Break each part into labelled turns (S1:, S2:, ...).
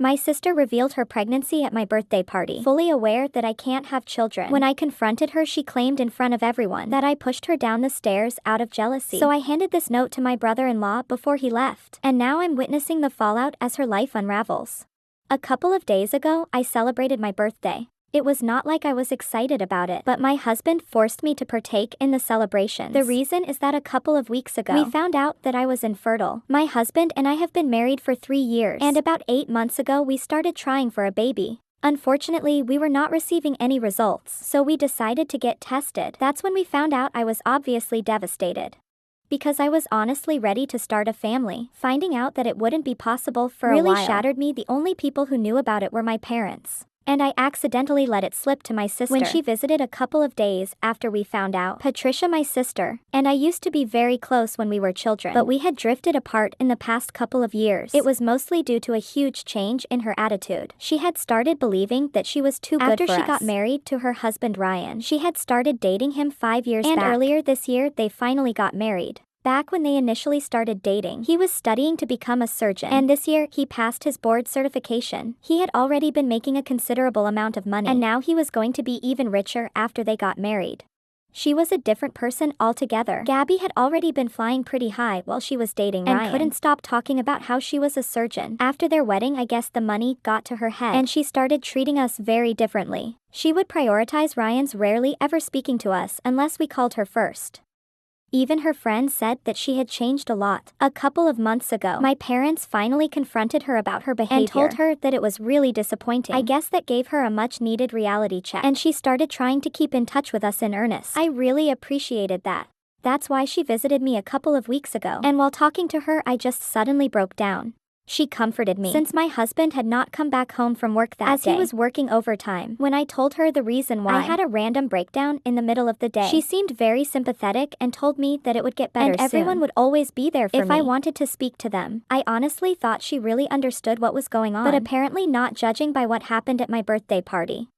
S1: My sister revealed her pregnancy at my birthday party, fully aware that I can't have children. When I confronted her, she claimed in front of everyone that I pushed her down the stairs out of jealousy. So I handed this note to my brother-in-law before he left, and now I'm witnessing the fallout as her life unravels. A couple of days ago, I celebrated my birthday. It was not like I was excited about it, but my husband forced me to partake in the celebrations. The reason is that a couple of weeks ago, we found out that I was infertile. My husband and I have been married for 3 years, and about 8 months ago we started trying for a baby. Unfortunately, we were not receiving any results, so we decided to get tested. That's when we found out I was obviously devastated, because I was honestly ready to start a family. Finding out that it wouldn't be possible for a while really shattered me. The only people who knew about it were my parents, and I accidentally let it slip to my sister when she visited a couple of days after we found out. Patricia, my sister, and I used to be very close when we were children, but we had drifted apart in the past couple of years. It was mostly due to a huge change in her attitude. She had started believing that she was too good for us. After she got married to her husband Ryan, she had started dating him 5 years back. And earlier this year, they finally got married. Back when they initially started dating, he was studying to become a surgeon, and this year, he passed his board certification. He had already been making a considerable amount of money, and now he was going to be even richer after they got married. She was a different person altogether. Gabby had already been flying pretty high while she was dating Ryan, and couldn't stop talking about how she was a surgeon. After their wedding, I guess the money got to her head, and she started treating us very differently. She would prioritize Ryan's, rarely ever speaking to us unless we called her first. Even her friends said that she had changed a lot. A couple of months ago, my parents finally confronted her about her behavior and told her that it was really disappointing. I guess that gave her a much-needed reality check, and she started trying to keep in touch with us in earnest. I really appreciated that. That's why she visited me a couple of weeks ago, and while talking to her, I just suddenly broke down. She comforted me, since my husband had not come back home from work that day, as he was working overtime. When I told her the reason why, I had a random breakdown in the middle of the day. She seemed very sympathetic and told me that it would get better soon, and everyone would always be there for me if I wanted to speak to them. I honestly thought she really understood what was going on, but apparently not, judging by what happened at my birthday party.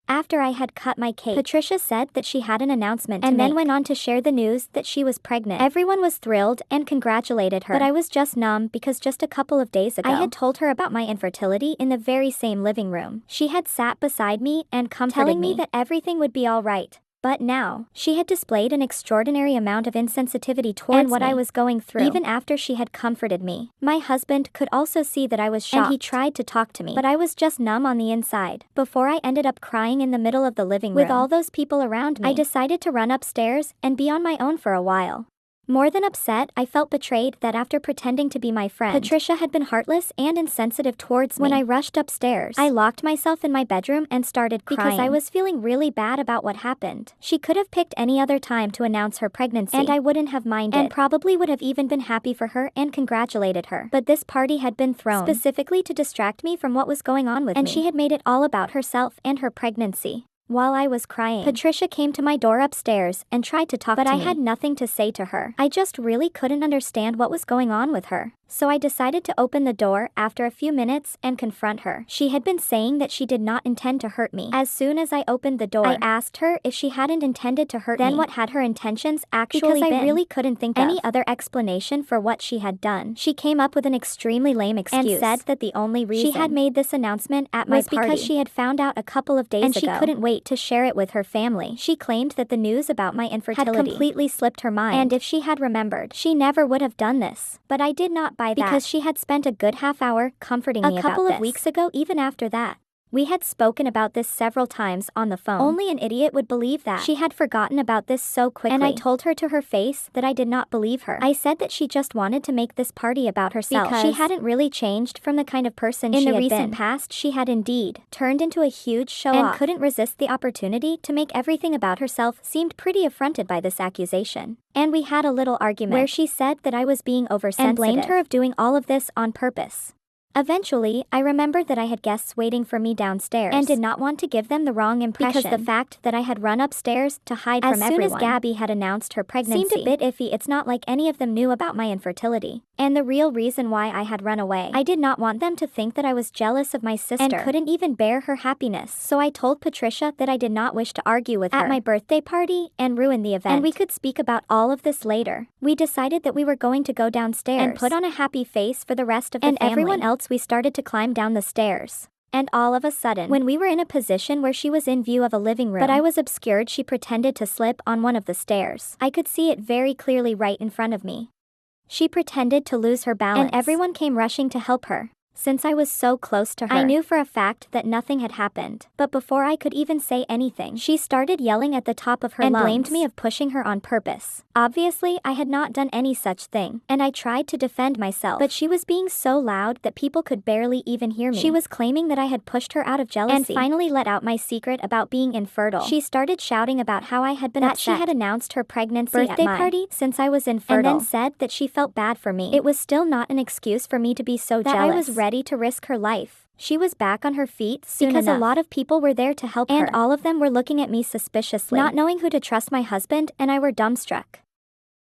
S1: After I had cut my cake, Patricia said that she had an announcement to make, and then went on to share the news that she was pregnant. Everyone was thrilled and congratulated her, but I was just numb because just a couple of days ago, I had told her about my infertility in the very same living room. She had sat beside me and comforted me, telling me that everything would be all right. But now, she had displayed an extraordinary amount of insensitivity towards what I was going through, even after she had comforted me. My husband could also see that I was shocked, and he tried to talk to me, but I was just numb on the inside. Before I ended up crying in the middle of the living room with all those people around me, I decided to run upstairs and be on my own for a while. More than upset, I felt betrayed that after pretending to be my friend, Patricia had been heartless and insensitive towards me. When I rushed upstairs, I locked myself in my bedroom and started crying because I was feeling really bad about what happened. She could have picked any other time to announce her pregnancy, and I wouldn't have minded, and probably would have even been happy for her and congratulated her. But this party had been thrown specifically to distract me from what was going on with me, and she had made it all about herself and her pregnancy. While I was crying, Patricia came to my door upstairs and tried to talk to me, but I had nothing to say to her. I just really couldn't understand what was going on with her. So I decided to open the door after a few minutes and confront her. She had been saying that she did not intend to hurt me. As soon as I opened the door, I asked her if she hadn't intended to hurt me. Then what had her intentions actually been? Because I really couldn't think of any other explanation for what she had done. She came up with an extremely lame excuse and said that the only reason she had made this announcement at my party was because she had found out a couple of days ago, and she couldn't wait to share it with her family. She claimed that the news about my infertility had completely slipped her mind, and if she had remembered, she never would have done this. But I did not buy that, because she had spent a good half hour comforting me about this. A couple of weeks ago, even after that, we had spoken about this several times on the phone. Only an idiot would believe that. She had forgotten about this so quickly, and I told her to her face that I did not believe her. I said that she just wanted to make this party about herself, because she hadn't really changed from the kind of person she had been. In the recent past, she had indeed turned into a huge show-off, and couldn't resist the opportunity to make everything about herself. Seemed pretty affronted by this accusation, and we had a little argument where she said that I was being oversensitive and blamed her of doing all of this on purpose. Eventually, I remembered that I had guests waiting for me downstairs and did not want to give them the wrong impression, because the fact that I had run upstairs to hide from everyone as soon as Gabby had announced her pregnancy seemed a bit iffy. It's not like any of them knew about my infertility, and the real reason why I had run away. I did not want them to think that I was jealous of my sister and couldn't even bear her happiness, so I told Patricia that I did not wish to argue with her at my birthday party and ruin the event, and we could speak about all of this later. We decided that we were going to go downstairs and put on a happy face for the rest of the family, and everyone else else we started to climb down the stairs. And all of a sudden, when we were in a position where she was in view of a living room, but I was obscured, she pretended to slip on one of the stairs. I could see it very clearly right in front of me. She pretended to lose her balance, and everyone came rushing to help her. Since I was so close to her, I knew for a fact that nothing had happened. But before I could even say anything, she started yelling at the top of her lungs and blamed me of pushing her on purpose. Obviously, I had not done any such thing, and I tried to defend myself, but she was being so loud that people could barely even hear me. She was claiming that I had pushed her out of jealousy and finally let out my secret about being infertile. She started shouting about how I had been upset she had announced her pregnancy birthday party since I was infertile, and then said that she felt bad for me. It was still not an excuse for me to be so jealous. I was ready to risk her life. She was back on her feet soon because a lot of people were there to help her, and all of them were looking at me suspiciously, not knowing who to trust. My husband and I were dumbstruck.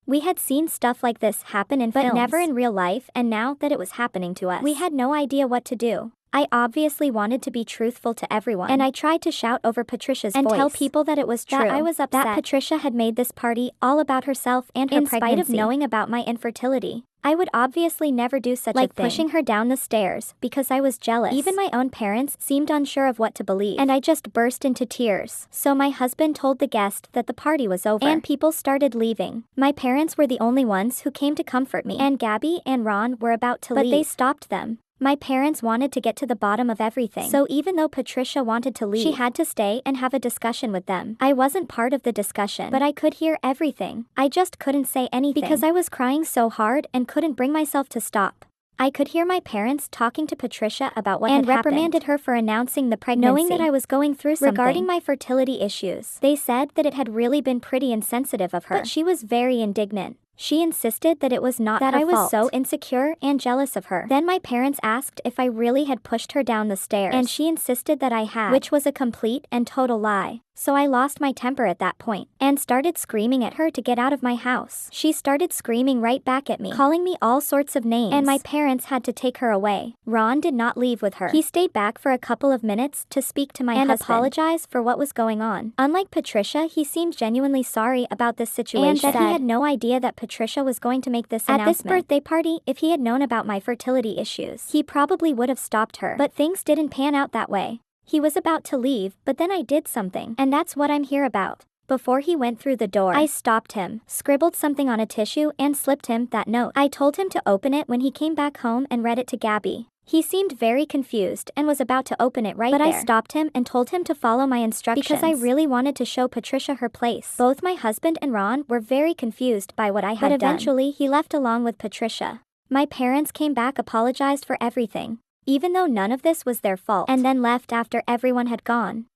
S1: We had seen stuff like this happen in films, but never in real life, and now that it was happening to us, we had no idea what to do. I obviously wanted to be truthful to everyone, and I tried to shout over Patricia's voice and tell people that it was true, that I was upset, that Patricia had made this party all about herself and her pregnancy. In spite of knowing about my infertility, I would obviously never do such a thing, like pushing her down the stairs, because I was jealous. Even my own parents seemed unsure of what to believe, and I just burst into tears. So my husband told the guest that the party was over, and people started leaving. My parents were the only ones who came to comfort me, and Gabby and Ron were about to leave, but they stopped them. My parents wanted to get to the bottom of everything, so even though Patricia wanted to leave, she had to stay and have a discussion with them. I wasn't part of the discussion, but I could hear everything. I just couldn't say anything because I was crying so hard and couldn't bring myself to stop. I could hear my parents talking to Patricia about what had happened, and reprimanded her for announcing the pregnancy, knowing that I was going through something regarding my fertility issues. They said that it had really been pretty insensitive of her, but she was very indignant. She insisted that it was not her fault, that I was so insecure and jealous of her. Then my parents asked if I really had pushed her down the stairs, and she insisted that I had, which was a complete and total lie. So I lost my temper at that point, and started screaming at her to get out of my house. She started screaming right back at me, calling me all sorts of names, and my parents had to take her away. Ron did not leave with her. He stayed back for a couple of minutes to speak to my husband and apologize for what was going on. Unlike Patricia, he seemed genuinely sorry about this situation, and that he had no idea that Patricia was going to make this announcement. At this birthday party, if he had known about my fertility issues, he probably would have stopped her. But things didn't pan out that way. He was about to leave, but then I did something, and that's what I'm here about. Before he went through the door, I stopped him, scribbled something on a tissue, and slipped him that note. I told him to open it when he came back home and read it to Gabby. He seemed very confused and was about to open it right there. But I stopped him and told him to follow my instructions because I really wanted to show Patricia her place. Both my husband and Ron were very confused by what I had done. But eventually he left along with Patricia. My parents came back, apologized for everything, even though none of this was their fault, and then left after everyone had gone.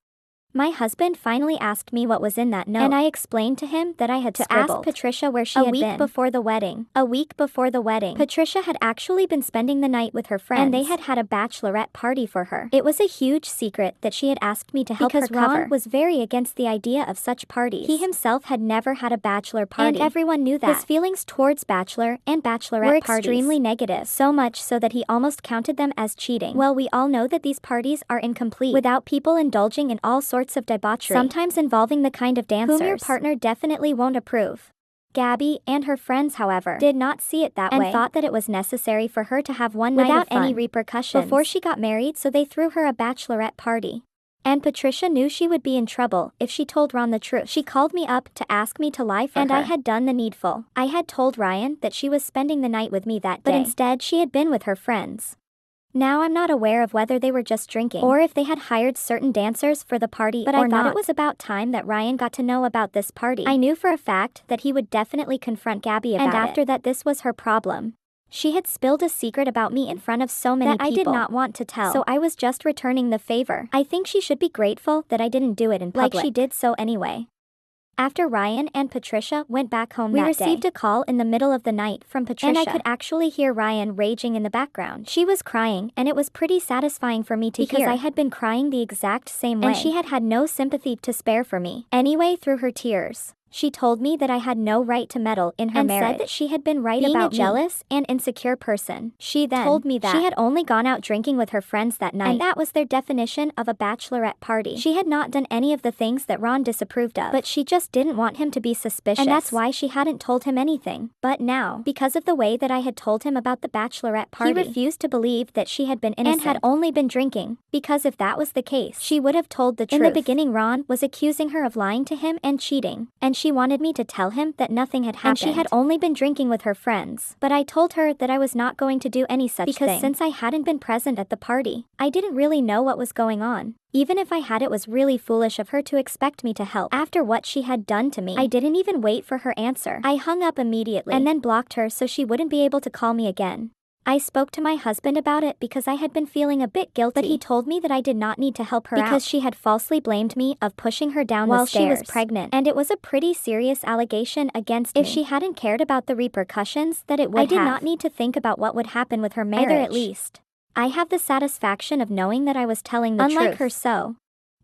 S1: My husband finally asked me what was in that note, and I explained to him that I had scribbled ask Patricia where she had been. A week before the wedding, Patricia had actually been spending the night with her friends, and they had had a bachelorette party for her. It was a huge secret that she had asked me to help her cover, because Ron was very against the idea of such parties. He himself had never had a bachelor party, and everyone knew that. His feelings towards bachelor and bachelorette were extremely negative, so much so that he almost counted them as cheating. Well, we all know that these parties are incomplete without people indulging in all sorts of debauchery, sometimes involving the kind of dancers whom your partner definitely won't approve. Gabby and her friends, however, did not see it that way and thought that it was necessary for her to have one night without any repercussions before she got married, so they threw her a bachelorette party. And Patricia knew she would be in trouble if she told Ron the truth. She called me up to ask me to lie for her, and I had done the needful. I had told Ryan that she was spending the night with me that day, but instead she had been with her friends. Now I'm not aware of whether they were just drinking or if they had hired certain dancers for the party, but I thought it was about time that Ryan got to know about this party. I knew for a fact that he would definitely confront Gabby about it, and after that this was her problem. She had spilled a secret about me in front of so many people that I did not want to tell, so I was just returning the favor. I think she should be grateful that I didn't do it in public, like she did so anyway. After Ryan and Patricia went back home that day, we received a call in the middle of the night from Patricia, and I could actually hear Ryan raging in the background. She was crying, and it was pretty satisfying for me to hear, because I had been crying the exact same way, and she had had no sympathy to spare for me. Anyway, through her tears, She told me that I had no right to meddle in her marriage, and said that she had been right about being a jealous and insecure person. She then told me that she had only gone out drinking with her friends that night, and that was their definition of a bachelorette party. She had not done any of the things that Ron disapproved of, but she just didn't want him to be suspicious, and that's why she hadn't told him anything. But now, because of the way that I had told him about the bachelorette party, he refused to believe that she had been innocent and had only been drinking, because if that was the case, she would have told the truth. In the beginning, Ron was accusing her of lying to him and cheating, and she wanted me to tell him that nothing had happened, and she had only been drinking with her friends. But I told her that I was not going to do any such thing, because since I hadn't been present at the party, I didn't really know what was going on. Even if I had, it was really foolish of her to expect me to help. After what she had done to me, I didn't even wait for her answer. I hung up immediately and then blocked her so she wouldn't be able to call me again. I spoke to my husband about it because I had been feeling a bit guilty, but he told me that I did not need to help her because she had falsely blamed me of pushing her down the stairs while she was pregnant, and it was a pretty serious allegation against me. If she hadn't cared about the repercussions that it would have, I did not need to think about what would happen with her marriage. Either, at least I have the satisfaction of knowing that I was telling the truth. Unlike her, so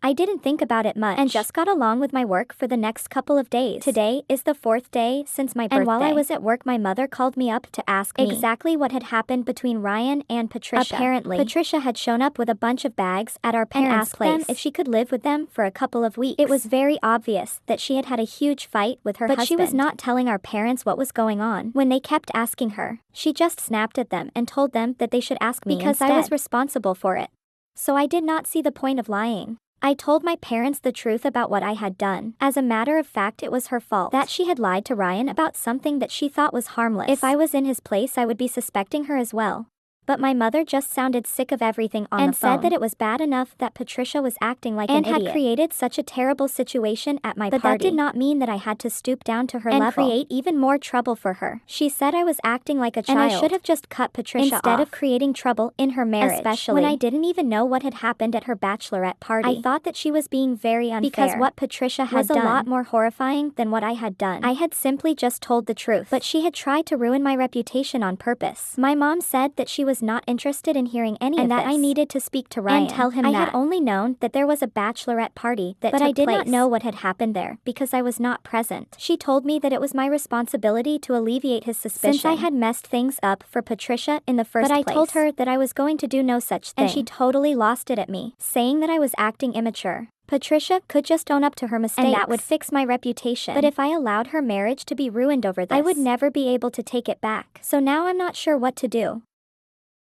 S1: I didn't think about it much and just got along with my work for the next couple of days. Today is the 4th day since my birthday. And while I was at work, my mother called me up to ask me exactly what had happened between Ryan and Patricia. Apparently, Patricia had shown up with a bunch of bags at our parents' place and asked them if she could live with them for a couple of weeks. It was very obvious that she had had a huge fight with her husband, but she was not telling our parents what was going on. When they kept asking her, she just snapped at them and told them that they should ask me because I was responsible for it. So I did not see the point of lying. I told my parents the truth about what I had done. As a matter of fact, it was her fault that she had lied to Ryan about something that she thought was harmless. If I was in his place, I would be suspecting her as well. But my mother just sounded sick of everything on the phone and said that it was bad enough that Patricia was acting like an idiot and had created such a terrible situation at my party. But that did not mean that I had to stoop down to her level and create even more trouble for her. She said I was acting like a child, and I should have just cut Patricia instead of creating trouble in her marriage, especially when I didn't even know what had happened at her bachelorette party. I thought that she was being very unfair because what Patricia had done was a lot more horrifying than what I had done. I had simply just told the truth, but she had tried to ruin my reputation on purpose. My mom said that she was not interested in hearing any of this, and that I needed to speak to Ryan and tell him that I had only known that there was a bachelorette party that took place, but I did not know what had happened there because I was not present. She told me that it was my responsibility to alleviate his suspicion since I had messed things up for Patricia in the first place. But I told her that I was going to do no such thing, and she totally lost it at me, saying that I was acting immature. Patricia could just own up to her mistakes, and that would fix my reputation. But if I allowed her marriage to be ruined over this, I would never be able to take it back. So now I'm not sure what to do.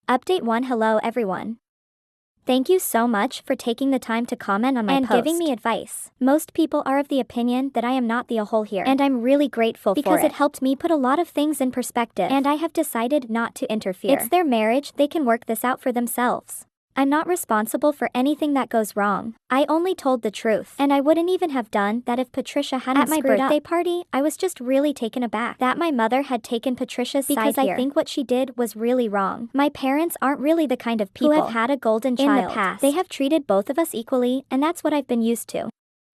S1: Update 1. Hello everyone. Thank you so much for taking the time to comment on my post and giving me advice. Most people are of the opinion that I am not the a-hole here, and I'm really grateful for it because it helped me put a lot of things in perspective, and I have decided not to interfere. It's their marriage, they can work this out for themselves. I'm not responsible for anything that goes wrong. I only told the truth, and I wouldn't even have done that if Patricia hadn't screwed up. At my birthday party, I was just really taken aback that my mother had taken Patricia's side here, because I think what she did was really wrong. My parents aren't really the kind of people who have had a golden child. In the past, they have treated both of us equally, and that's what I've been used to.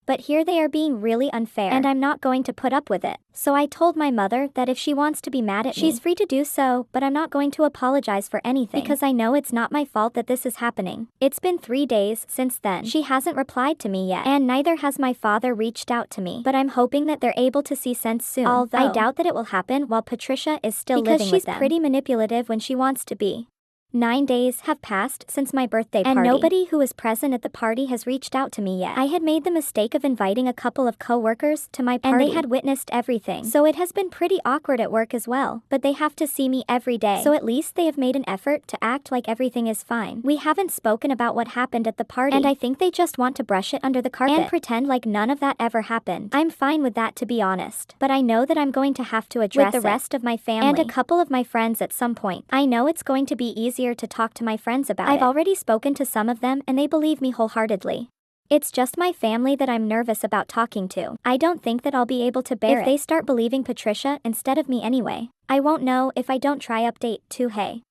S1: But here they are being really unfair, and I'm not going to put up with it. So I told my mother that if she wants to be mad at me, she's free to do so, but I'm not going to apologize for anything because I know it's not my fault that this is happening. It's been 3 days since then. She hasn't replied to me yet, and neither has my father reached out to me, but I'm hoping that they're able to see sense soon. Although I doubt that it will happen while Patricia is still living with them, because she's pretty manipulative when she wants to be. 9 days have passed since my birthday party, and nobody who was present at the party has reached out to me yet. I had made the mistake of inviting a couple of co-workers to my party, and they had witnessed everything, so it has been pretty awkward at work as well. But they have to see me every day, so at least they have made an effort to act like everything is fine. We haven't spoken about what happened at the party, and I think they just want to brush it under the carpet and pretend like none of that ever happened. I'm fine with that, to be honest, but I know that I'm going to have to address with the rest of my family and a couple of my friends at some point. I know it's going to be easier to talk to my friends about it. I've already spoken to some of them and they believe me wholeheartedly. It's just my family that I'm nervous about talking to. I don't think that I'll be able to bear it if they start believing Patricia instead of me anyway. I won't know if I don't try. Update 2. Hey.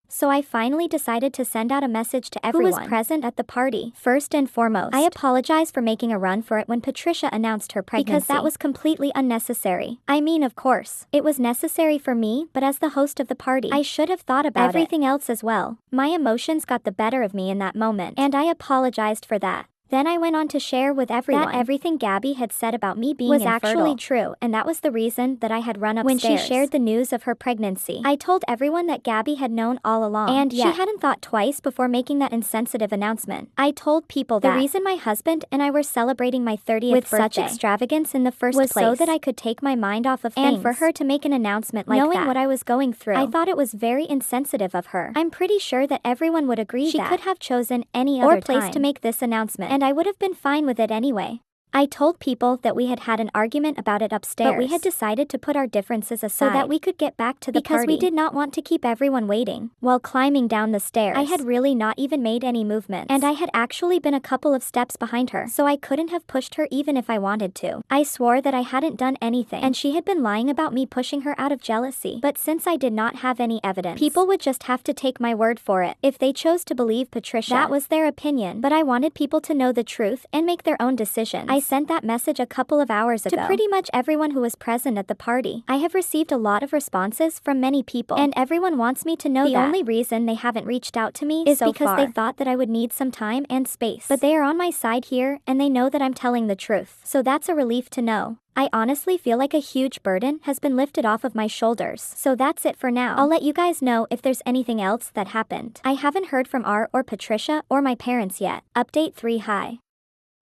S1: So I finally decided to send out a message to everyone who was present at the party. First and foremost, I apologize for making a run for it when Patricia announced her pregnancy, because that was completely unnecessary. I mean, of course, it was necessary for me, but as the host of the party, I should have thought about everything else as well. My emotions got the better of me in that moment, and I apologized for that. Then I went on to share with everyone that everything Gabby had said about me being infertile was actually true, and that was the reason that I had run upstairs. When she shared the news of her pregnancy, I told everyone that Gabby had known all along, and yet she hadn't thought twice before making that insensitive announcement. I told people that the reason my husband and I were celebrating my 30th with birthday such extravagance in the first place was so that I could take my mind off of things, and for her to make an announcement like knowing what I was going through, I thought it was very insensitive of her. I'm pretty sure that everyone would agree she could have chosen any other place to make this announcement, and I would have been fine with it anyway. I told people that we had had an argument about it upstairs, but we had decided to put our differences aside so that we could get back to the party because we did not want to keep everyone waiting. While climbing down the stairs, I had really not even made any movements, and I had actually been a couple of steps behind her, so I couldn't have pushed her even if I wanted to. I swore that I hadn't done anything, and she had been lying about me pushing her out of jealousy. But since I did not have any evidence, people would just have to take my word for it. If they chose to believe Patricia, that was their opinion, but I wanted people to know the truth and make their own decisions. I sent that message a couple of hours ago to pretty much everyone who was present at the party. I have received a lot of responses from many people, and everyone wants me to know that the only reason they haven't reached out to me is because they thought that I would need some time and space. But they are on my side here, and they know that I'm telling the truth. So that's a relief to know. I honestly feel like a huge burden has been lifted off of my shoulders. So that's it for now. I'll let you guys know if there's anything else that happened. I haven't heard from R or Patricia or my parents yet. Update 3 Hi.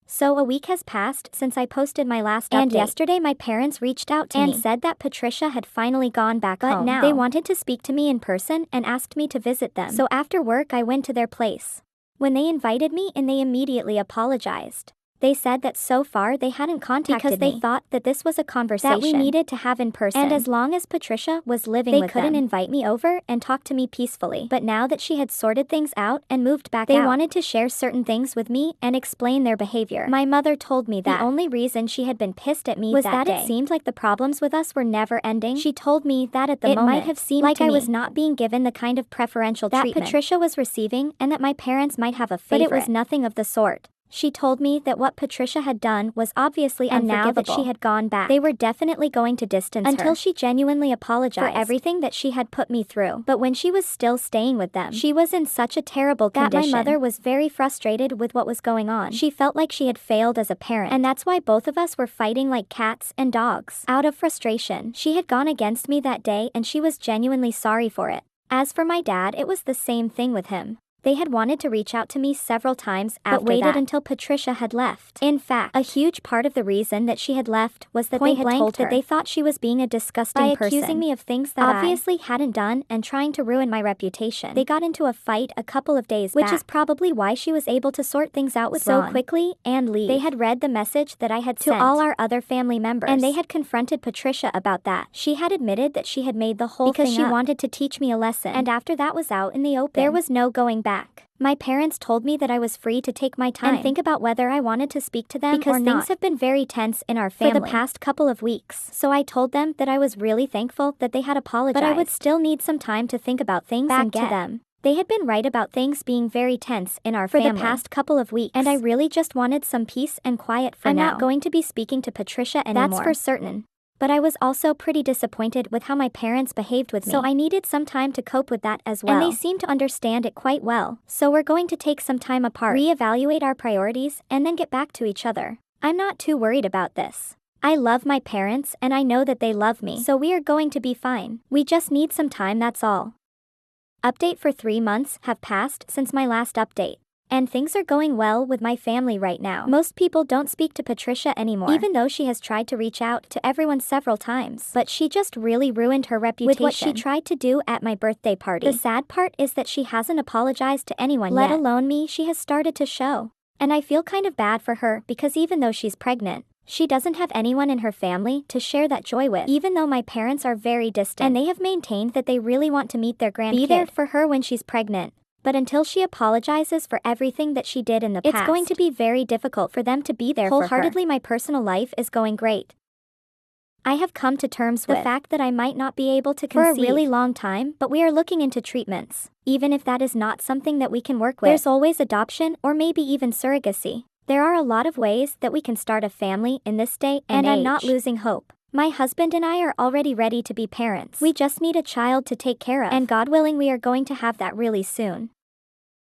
S1: So a week has passed since I posted my last update, and yesterday my parents reached out to me and said that Patricia had finally gone back home. But now they wanted to speak to me in person and asked me to visit them. So after work I went to their place. When they invited me in, they immediately apologized. They said that so far they hadn't contacted me because they thought that this was a conversation that we needed to have in person. And as long as Patricia was living with them, they couldn't invite me over and talk to me peacefully. But now that she had sorted things out and moved back out, they wanted to share certain things with me and explain their behavior. My mother told me that the only reason she had been pissed at me was that it seemed like the problems with us were never ending. She told me that at the moment, it might have seemed like I was not being given the kind of preferential treatment that Patricia was receiving, and that my parents might have a favorite. But it was nothing of the sort. She told me that what Patricia had done was obviously unforgivable, and now that she had gone back, they were definitely going to distance her until she genuinely apologized for everything that she had put me through. But when she was still staying with them, she was in such a terrible condition that my mother was very frustrated with what was going on. She felt like she had failed as a parent, and that's why both of us were fighting like cats and dogs. Out of frustration, she had gone against me that day, and she was genuinely sorry for it. As for my dad, it was the same thing with him. They had wanted to reach out to me several times but waited until Patricia had left. In fact, a huge part of the reason that she had left was that they had told her that they thought she was being a disgusting person, accusing me of things that obviously hadn't done and trying to ruin my reputation. They got into a fight a couple of days back, which is probably why she was able to sort things out with Ron so quickly and leave. They had read the message that I had sent to all our other family members, and they had confronted Patricia about that. She had admitted that she had made the whole thing up because she wanted to teach me a lesson, and after that was out in the open, there was no going back. My parents told me that I was free to take my time and think about whether I wanted to speak to them because things have been very tense in our family for the past couple of weeks. So I told them that I was really thankful that they had apologized, but I would still need some time to think about things and get to them. They had been right about things being very tense in our family for the past couple of weeks, and I really just wanted some peace and quiet for now. I'm not going to be speaking to Patricia anymore. That's for certain. But I was also pretty disappointed with how my parents behaved with me, so I needed some time to cope with that as well. And they seem to understand it quite well. So we're going to take some time apart, reevaluate our priorities, and then get back to each other. I'm not too worried about this. I love my parents, and I know that they love me, so we are going to be fine. We just need some time, that's all. Update for 3 months have passed since my last update. And things are going well with my family right now. Most people don't speak to Patricia anymore, even though she has tried to reach out to everyone several times. But she just really ruined her reputation with what she tried to do at my birthday party. The sad part is that she hasn't apologized to anyone yet, let alone me. She has started to show. And I feel kind of bad for her because even though she's pregnant, she doesn't have anyone in her family to share that joy with. Even though my parents are very distant, and they have maintained that they really want to meet their grandkid, be there for her when she's pregnant. But until she apologizes for everything that she did in the past, it's going to be very difficult for them to be there wholeheartedly for her. My personal life is going great. I have come to terms with the fact that I might not be able to conceive for a really long time, but we are looking into treatments. Even if that is not something that we can work with, there's always adoption or maybe even surrogacy. There are a lot of ways that we can start a family in this day and age. I'm not losing hope. My husband and I are already ready to be parents. We just need a child to take care of, and God willing we are going to have that really soon.